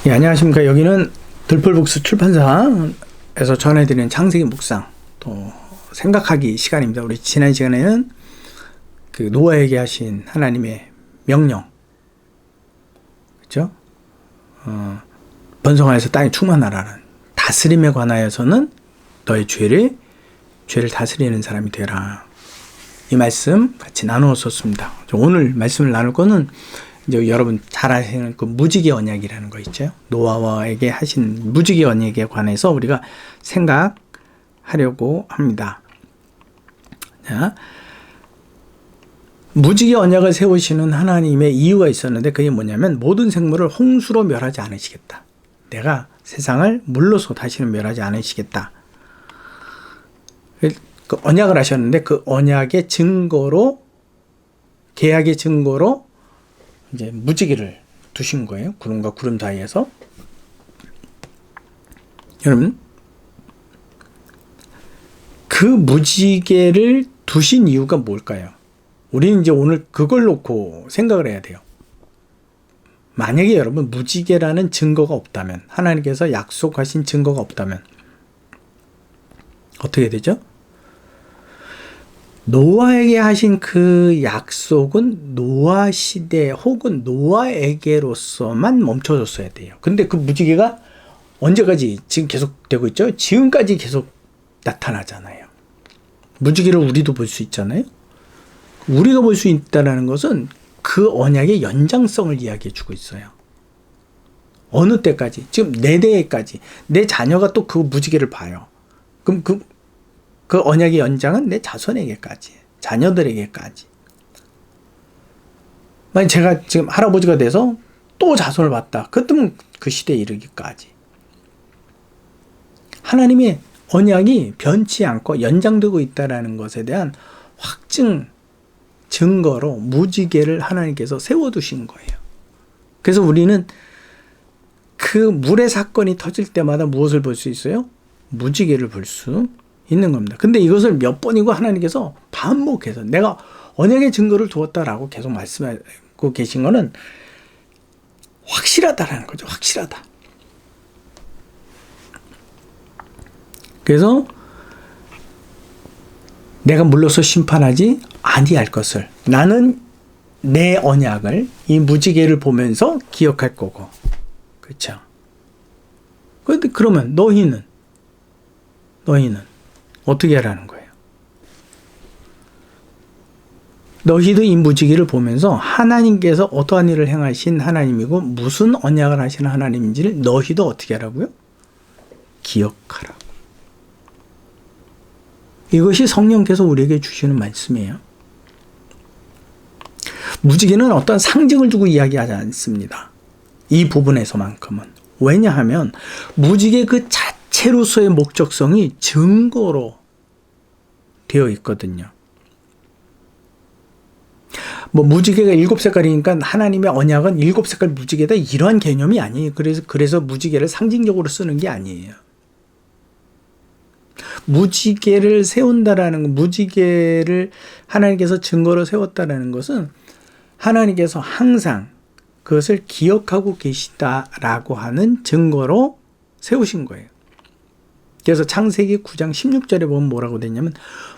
예, 안녕하십니까. 여기는 들풀북스 출판사에서 전해드리는 창세기 묵상 또 생각하기 시간입니다. 우리 지난 시간에는 그 노아에게 하신 하나님의 명령, 그렇죠? 번성하여서 땅에 충만하라는 다스림에 관하여서는 너의 죄를 다스리는 사람이 되라. 이 말씀 같이 나누었었습니다. 오늘 말씀을 나눌 거는 이제 여러분 잘 아시는 그 무지개 언약이라는 거 있죠. 노아에게 하신 무지개 언약에 관해서 우리가 생각하려고 합니다. 자, 무지개 언약을 세우시는 하나님의 이유가 있었는데 그게 뭐냐면 모든 생물을 홍수로 멸하지 않으시겠다. 내가 세상을 물로서 다시는 멸하지 않으시겠다. 그 언약을 하셨는데 그 언약의 증거로, 계약의 증거로 이제 무지개를 두신 거예요. 구름과 구름 사이에서. 여러분, 그 무지개를 두신 이유가 뭘까요? 우리는 이제 오늘 그걸 놓고 생각을 해야 돼요. 만약에 여러분 무지개라는 증거가 없다면, 하나님께서 약속하신 증거가 없다면 어떻게 되죠? 노아에게 하신 그 약속은 노아 시대 혹은 노아에게로서만 멈춰졌어야 돼요. 근데 그 무지개가 언제까지 지금 계속 되고 있죠? 지금까지 계속 나타나잖아요. 무지개를 우리도 볼 수 있잖아요. 우리가 볼 수 있다는 것은 그 언약의 연장성을 이야기해 주고 있어요. 어느 때까지? 지금 내 대에까지. 내 자녀가 또 그 무지개를 봐요. 그럼 그 언약의 연장은 내 자손에게까지, 자녀들에게까지. 만약 제가 지금 할아버지가 돼서 또 자손을 봤다. 그때면 그 시대에 이르기까지. 하나님의 언약이 변치 않고 연장되고 있다는 것에 대한 확증, 증거로 무지개를 하나님께서 세워두신 거예요. 그래서 우리는 그 물의 사건이 터질 때마다 무엇을 볼 수 있어요? 무지개를 볼 수 있는 겁니다. 근데 이것을 몇 번이고 하나님께서 반복해서 내가 언약의 증거를 두었다라고 계속 말씀하고 계신 거는 확실하다라는 거죠. 확실하다. 그래서 내가 물로서 심판하지 아니할 것을, 나는 내 언약을 이 무지개를 보면서 기억할 거고, 그렇죠? 그런데 그러면 너희는 어떻게 하라는 거예요? 너희도 이 무지개를 보면서 하나님께서 어떠한 일을 행하신 하나님이고 무슨 언약을 하시는 하나님인지를 너희도 어떻게 하라고요? 기억하라고. 이것이 성령께서 우리에게 주시는 말씀이에요. 무지개는 어떤 상징을 두고 이야기하지 않습니다. 이 부분에서만큼은. 왜냐하면 무지개 그 자체로서의 목적성이 증거로 되어 있거든요. 뭐 무지개가 7색깔이니까 하나님의 언약은 7색깔 무지개다, 이러한 개념이 아니에요. 그래서 무지개를 상징적으로 쓰는 게 아니에요. 무지개를 세운다라는 것, 무지개를 하나님께서 증거로 세웠다라는 것은 하나님께서 항상 그것을 기억하고 계시다라고 하는 증거로 세우신 거예요. 그래서 창세기 9장 16절에 보면 뭐라고 되냐면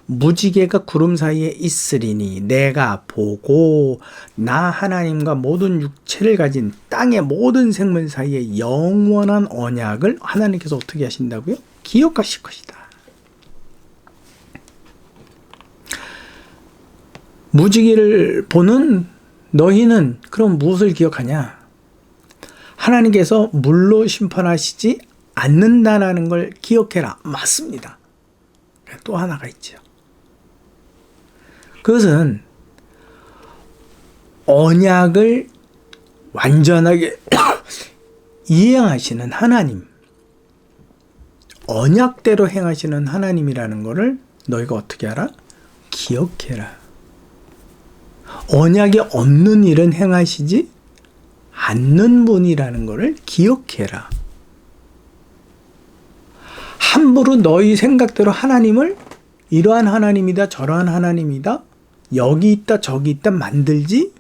무지개가 구름 사이에 있으리니 내가 보고 나 하나님과 모든 육체를 가진 땅의 모든 생물 사이에 영원한 언약을 하나님께서 어떻게 하신다고요? 기억하실 것이다. 무지개를 보는 너희는 그럼 무엇을 기억하냐? 하나님께서 물로 심판하시지 않는다라는 걸 기억해라. 맞습니다. 또 하나가 있죠. 그것은 언약을 완전하게 이행하시는 하나님, 언약대로 행하시는 하나님이라는 것을 너희가 어떻게 알아? 기억해라. 언약이 없는 일은 행하시지 않는 분이라는 것을 기억해라. 함부로 너희 생각대로 하나님을 이러한 하나님이다, 저러한 하나님이다, 여기 있다, 저기 있다 만들지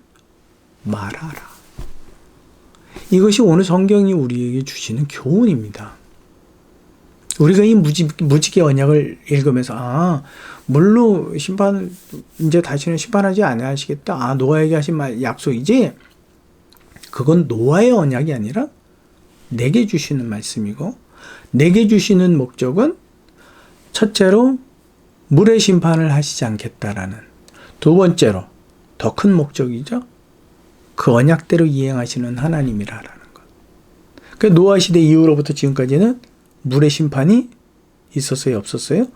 말아라. 이것이 오늘 성경이 우리에게 주시는 교훈입니다. 우리가 이 무지개 언약을 읽으면서 물로 심판 이제 다시는 심판하지 않으시겠다. 노아에게 하신 약속이지. 그건 노아의 언약이 아니라 내게 주시는 말씀이고, 내게 주시는 목적은 첫째로 물의 심판을 하시지 않겠다라는, 두 번째로 더 큰 목적이죠. 그 언약대로 이행하시는 하나님이라는 것. 그 노아 시대 이후로부터 지금까지는 물의 심판이 있었어요, 없었어요?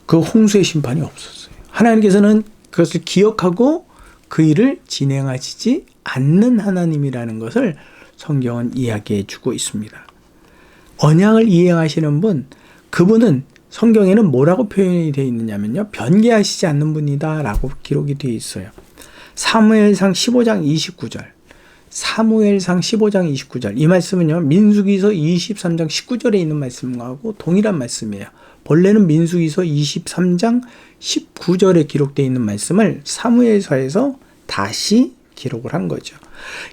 그 홍수의 심판이 없었어요. 하나님께서는 그것을 기억하고 그 일을 진행하시지 않는 하나님이라는 것을 성경은 이야기해 주고 있습니다. 언약을 이행하시는 분, 그분은 성경에는 뭐라고 표현이 되어 있느냐면요, 변개하시지 않는 분이다 라고 기록이 되어 있어요. 사무엘상 15장 29절, 사무엘상 15장 29절, 이 말씀은요 민수기서 23장 19절에 있는 말씀하고 동일한 말씀이에요. 본래는 민수기서 23장 19절에 기록되어 있는 말씀을 사무엘서에서 다시 기록을 한 거죠.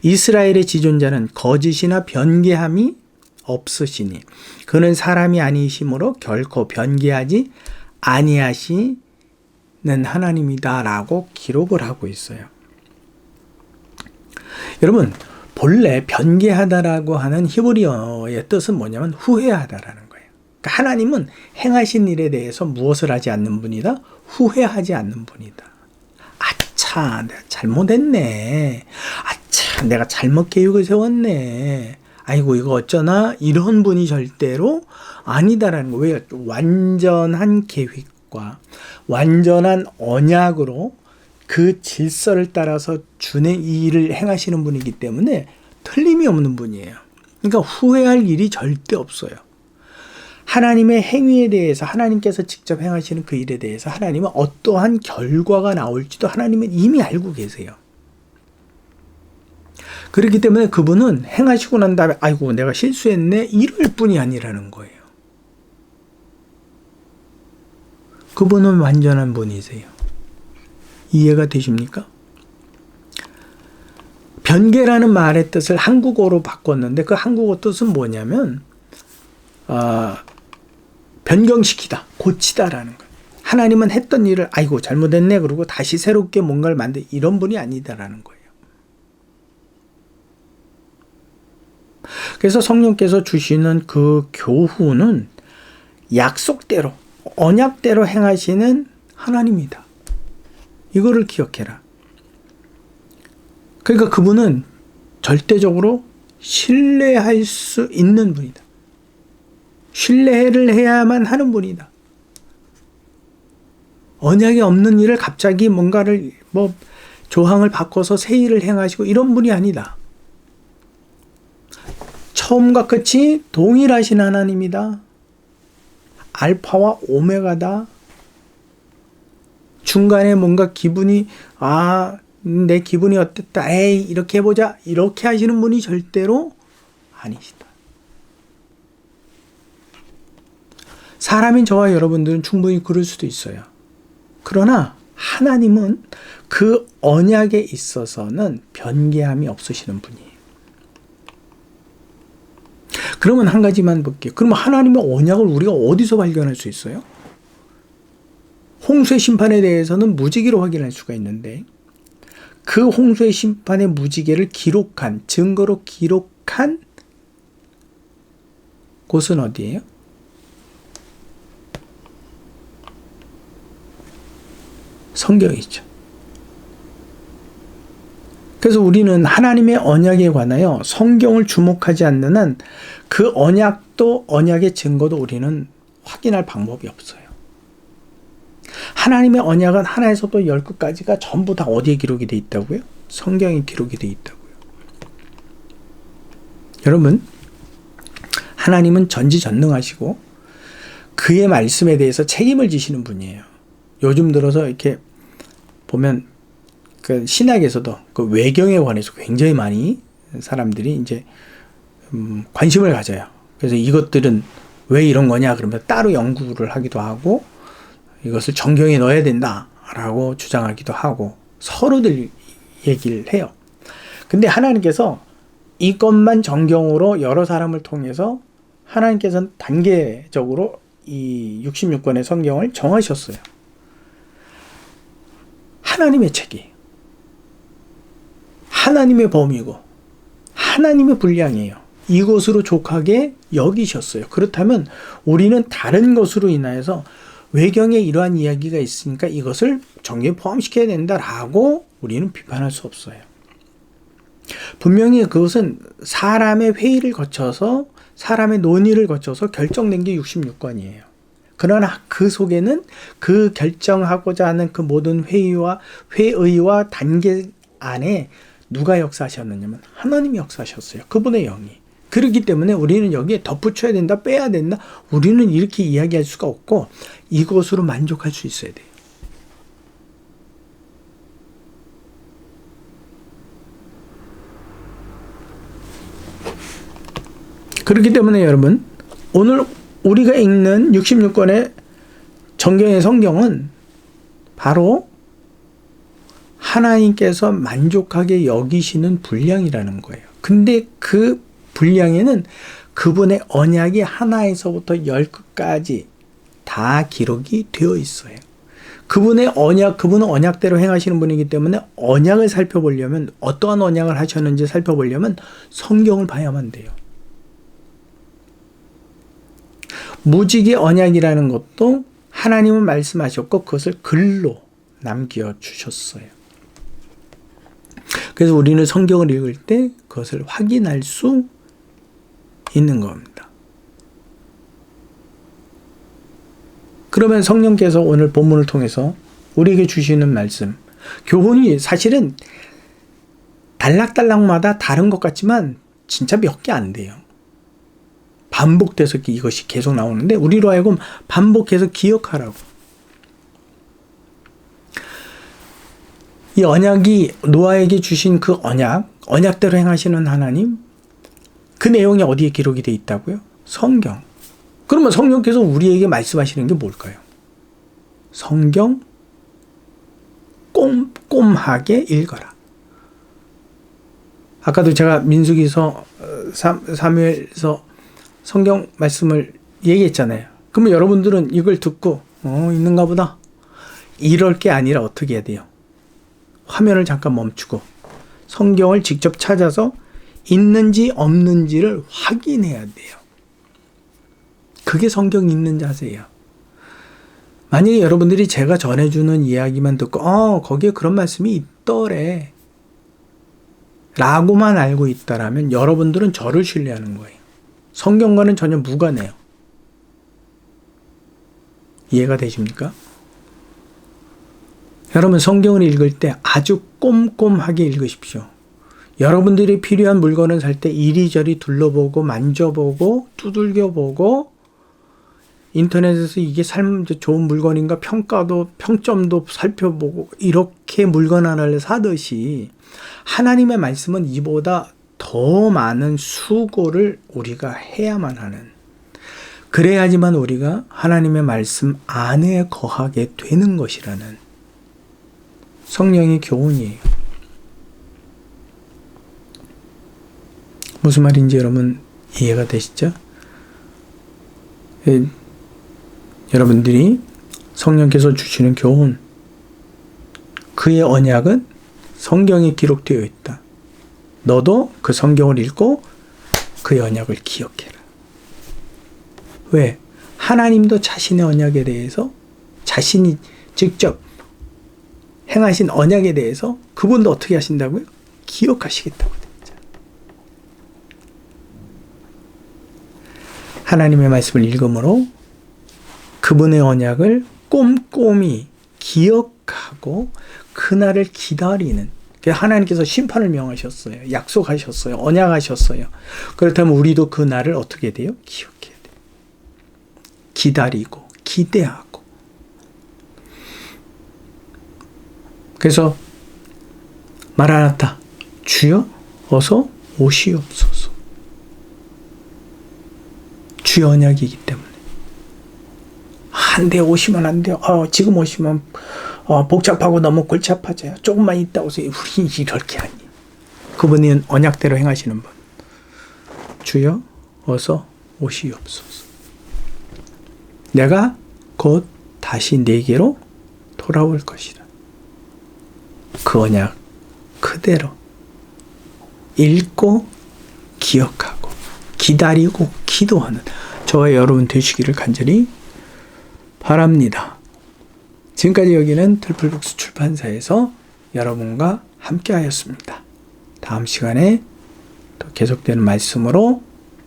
이스라엘의 지존자는 거짓이나 변개함이 없으시니 그는 사람이 아니시므로 결코 변개하지 아니하시는 하나님이다 라고 기록을 하고 있어요. 여러분, 본래 변개하다라고 하는 히브리어의 뜻은 뭐냐면 후회하다라는 거예요. 그러니까 하나님은 행하신 일에 대해서 무엇을 하지 않는 분이다? 후회하지 않는 분이다. 아차, 내가 잘못했네. 아차, 내가 잘못 계획을 세웠네. 아이고, 이거 어쩌나? 이런 분이 절대로 아니다라는 거예요. 왜? 완전한 계획과 완전한 언약으로 그 질서를 따라서 주는 이 일을 행하시는 분이기 때문에 틀림이 없는 분이에요. 그러니까 후회할 일이 절대 없어요. 하나님의 행위에 대해서, 하나님께서 직접 행하시는 그 일에 대해서 하나님은 어떠한 결과가 나올지도 하나님은 이미 알고 계세요. 그렇기 때문에 그분은 행하시고 난 다음에 아이고 내가 실수했네 이럴 뿐이 아니라는 거예요. 그분은 완전한 분이세요. 이해가 되십니까? 변개라는 말의 뜻을 한국어로 바꿨는데 그 한국어 뜻은 뭐냐면 변경시키다, 고치다라는 거예요. 하나님은 했던 일을 아이고 잘못했네 그러고 다시 새롭게 뭔가를 만들 이런 분이 아니다라는 거예요. 그래서 성령께서 주시는 그 교훈은 약속대로, 언약대로 행하시는 하나님이다. 이거를 기억해라. 그러니까 그분은 절대적으로 신뢰할 수 있는 분이다. 신뢰를 해야만 하는 분이다. 언약이 없는 일을 갑자기 뭔가를 조항을 바꿔서 새 일을 행하시고 이런 분이 아니다. 처음과 끝이 동일하신 하나님이다. 알파와 오메가다. 중간에 뭔가 기분이 내 기분이 어땠다. 에이 이렇게 해보자. 이렇게 하시는 분이 절대로 아니시다. 사람인 저와 여러분들은 충분히 그럴 수도 있어요. 그러나 하나님은 그 언약에 있어서는 변개함이 없으시는 분이에요. 그러면 한 가지만 볼게요. 그러면 하나님의 언약을 우리가 어디서 발견할 수 있어요? 홍수의 심판에 대해서는 무지개로 확인할 수가 있는데 그 홍수의 심판의 무지개를 기록한, 증거로 기록한 곳은 어디예요? 성경이죠. 그래서 우리는 하나님의 언약에 관하여 성경을 주목하지 않는 한 그 언약도 언약의 증거도 우리는 확인할 방법이 없어요. 하나님의 언약은 하나에서부터 10끝까지가 전부 다 어디에 기록이 되어 있다고요? 성경에 기록이 되어 있다고요. 여러분, 하나님은 전지전능하시고 그의 말씀에 대해서 책임을 지시는 분이에요. 요즘 들어서 이렇게 보면 그 신학에서도 그 외경에 관해서 굉장히 많이 사람들이 이제 관심을 가져요. 그래서 이것들은 왜 이런 거냐 그러면 따로 연구를 하기도 하고 이것을 정경에 넣어야 된다라고 주장하기도 하고 서로들 얘기를 해요. 근데 하나님께서 이것만 정경으로 여러 사람을 통해서 하나님께서는 단계적으로 이 66권의 성경을 정하셨어요. 하나님의 책이에요. 하나님의 범위고 하나님의 분량이에요. 이것으로 족하게 여기셨어요. 그렇다면 우리는 다른 것으로 인하여서 외경에 이러한 이야기가 있으니까 이것을 정경에 포함시켜야 된다라고 우리는 비판할 수 없어요. 분명히 그것은 사람의 회의를 거쳐서 사람의 논의를 거쳐서 결정된 게 66권이에요. 그러나 그 속에는 그 결정하고자 하는 그 모든 회의와 단계 안에 누가 역사하셨느냐면 하나님이 역사하셨어요. 그분의 영이. 그렇기 때문에 우리는 여기에 덧붙여야 된다, 빼야 된다. 우리는 이렇게 이야기할 수가 없고 이것으로 만족할 수 있어야 돼요. 그렇기 때문에 여러분, 오늘 우리가 읽는 66권의 정경의 성경은 바로 하나님께서 만족하게 여기시는 분량이라는 거예요. 근데 그 분량에는 그분의 언약이 하나에서부터 열끝까지 다 기록이 되어 있어요. 그분은 언약대로 행하시는 분이기 때문에 언약을 살펴보려면, 어떠한 언약을 하셨는지 살펴보려면 성경을 봐야만 돼요. 무지개 언약이라는 것도 하나님은 말씀하셨고 그것을 글로 남겨주셨어요. 그래서 우리는 성경을 읽을 때 그것을 확인할 수 있는 겁니다. 그러면 성령께서 오늘 본문을 통해서 우리에게 주시는 말씀, 교훈이 사실은 단락단락마다 다른 것 같지만 진짜 몇 개 안 돼요. 반복돼서 이것이 계속 나오는데 우리로 하여금 반복해서 기억하라고. 이 언약이 노아에게 주신 그 언약대로 행하시는 하나님, 그 내용이 어디에 기록이 되어 있다고요? 성경. 그러면 성령께서 우리에게 말씀하시는 게 뭘까요? 성경 꼼꼼하게 읽어라. 아까도 제가 민수기서, 사무엘서 성경 말씀을 얘기했잖아요. 그러면 여러분들은 이걸 듣고 있는가 보다. 이럴 게 아니라 어떻게 해야 돼요? 화면을 잠깐 멈추고 성경을 직접 찾아서 있는지 없는지를 확인해야 돼요. 그게 성경 읽는 자세예요. 만약에 여러분들이 제가 전해주는 이야기만 듣고 거기에 그런 말씀이 있더래 라고만 알고 있다라면 여러분들은 저를 신뢰하는 거예요. 성경과는 전혀 무관해요. 이해가 되십니까? 여러분, 성경을 읽을 때 아주 꼼꼼하게 읽으십시오. 여러분들이 필요한 물건을 살 때 이리저리 둘러보고 만져보고 두들겨보고 인터넷에서 이게 좋은 물건인가 평점도 살펴보고 이렇게 물건 하나를 사듯이 하나님의 말씀은 이보다 더 많은 수고를 우리가 해야만 하는, 그래야지만 우리가 하나님의 말씀 안에 거하게 되는 것이라는 성령의 교훈이에요. 무슨 말인지 여러분 이해가 되시죠? 여러분들이 성령께서 주시는 교훈, 그의 언약은 성경에 기록되어 있다. 너도 그 성경을 읽고 그의 언약을 기억해라. 왜? 하나님도 자신의 언약에 대해서, 자신이 직접 행하신 언약에 대해서 그분도 어떻게 하신다고요? 기억하시겠다고 했죠. 하나님의 말씀을 읽음으로 그분의 언약을 꼼꼼히 기억하고 그날을 기다리는, 하나님께서 심판을 명하셨어요. 약속하셨어요. 언약하셨어요. 그렇다면 우리도 그 날을 어떻게 돼요? 기억해야 돼요. 기다리고 기대하고. 그래서 마라나타, 주여 어서 오시옵소서. 주의 언약이기 때문에. 안 돼, 오시면 안 돼요. 지금 오시면 복잡하고 너무 골치 아파져요. 조금만 있다 오세요. 우리 이럴 게 아니에요. 그분은 언약대로 행하시는 분. 주여 어서 오시옵소서. 내가 곧 다시 내게로 돌아올 것이다. 그 언약 그대로 읽고 기억하고 기다리고 기도하는 저와 여러분 되시기를 간절히 바랍니다. 지금까지 여기는 틀풀북스 출판사에서 여러분과 함께 하였습니다. 다음 시간에 또 계속되는 말씀으로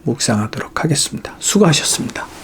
묵상하도록 하겠습니다. 수고하셨습니다.